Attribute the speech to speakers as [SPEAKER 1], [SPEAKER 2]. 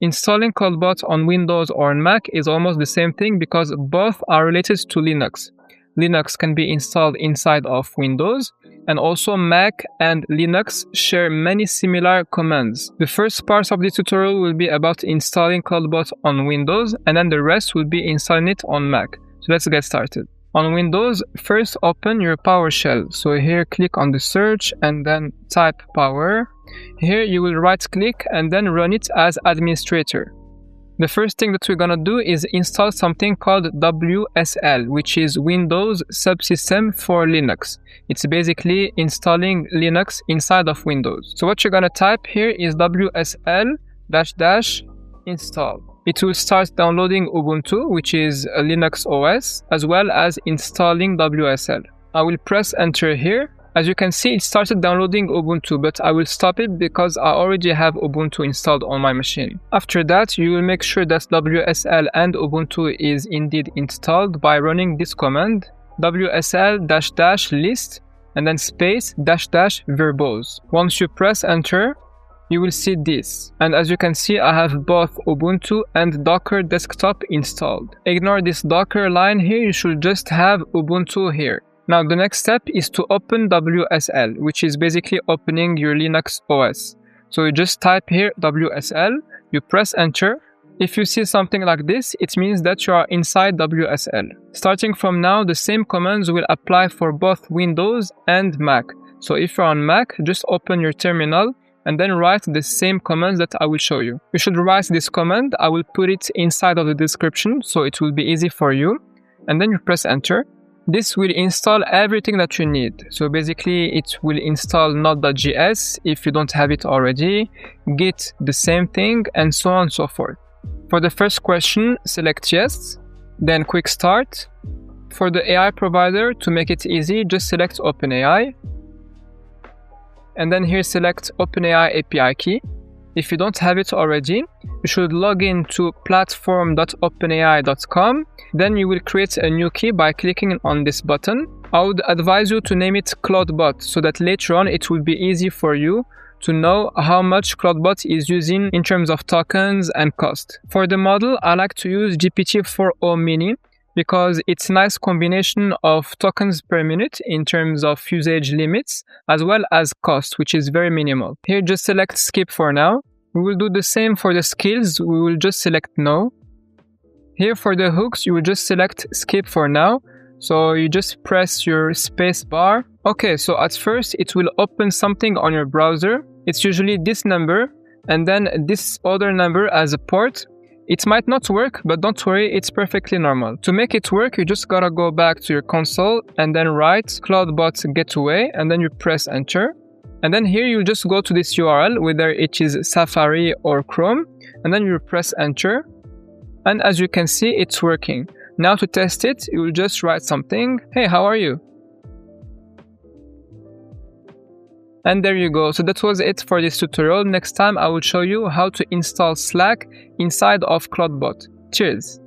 [SPEAKER 1] Installing ClawdBot on Windows or on Mac is almost the same thing because both are related to Linux. Linux can be installed inside of Windows, and also Mac and Linux share many similar commands. The first part of this tutorial will be about installing ClawdBot on Windows, and then the rest will be installing it on Mac. So let's get started. On Windows, first open your PowerShell. So here click on the search and then type power. Here you will right click and then run it as administrator. The first thing that we're gonna do is install something called WSL, which is Windows Subsystem for Linux. It's basically installing Linux inside of Windows. So what you're gonna type here is WSL --install. It will start downloading Ubuntu, which is a Linux OS, as well as installing WSL. I will press enter here. As you can see, it started downloading Ubuntu, but I will stop it because I already have Ubuntu installed on my machine. After that, you will make sure that WSL and Ubuntu is indeed installed by running this command, WSL-list and then space --verbose. Once you press enter, you will see this. And as you can see, I have both Ubuntu and Docker Desktop installed. Ignore this Docker line here, you should just have Ubuntu here. Now the next step is to open WSL, which is basically opening your Linux OS. So you just type here WSL, you press enter. If you see something like this, it means that you are inside WSL. Starting from now, the same commands will apply for both Windows and Mac. So if you're on Mac, just open your terminal and then write the same commands that I will show you. You should write this command. I will put it inside of the description so it will be easy for you. And then you press enter. This will install everything that you need. So basically it will install node.js if you don't have it already, Git the same thing, and so on and so forth. For the first question, select yes, then quick start. For the AI provider, to make it easy, just select OpenAI. And then here select OpenAI API key. If you don't have it already, you should log in to platform.openai.com. Then you will create a new key by clicking on this button. I would advise you to name it ClawdBot so that later on it will be easy for you to know how much ClawdBot is using in terms of tokens and cost. For the model, I like to use GPT-4o mini because it's a nice combination of tokens per minute in terms of usage limits, as well as cost, which is very minimal. Here, just select skip for now. We will do the same for the skills. We will just select no. Here for the hooks, you will just select skip for now. So you just press your space bar. Okay, so at first it will open something on your browser. It's usually this number and then this other number as a port. It might not work, but don't worry, it's perfectly normal. To make it work, you just gotta go back to your console and then write ClawdBot gateway and then you press enter. And then here you just go to this URL, whether it is Safari or Chrome, and then you press enter. And as you can see, it's working. Now to test it, you will just write something. Hey, how are you? And there you go. So that was it for this tutorial. Next time I will show you how to install Slack inside of ClawdBot. Cheers!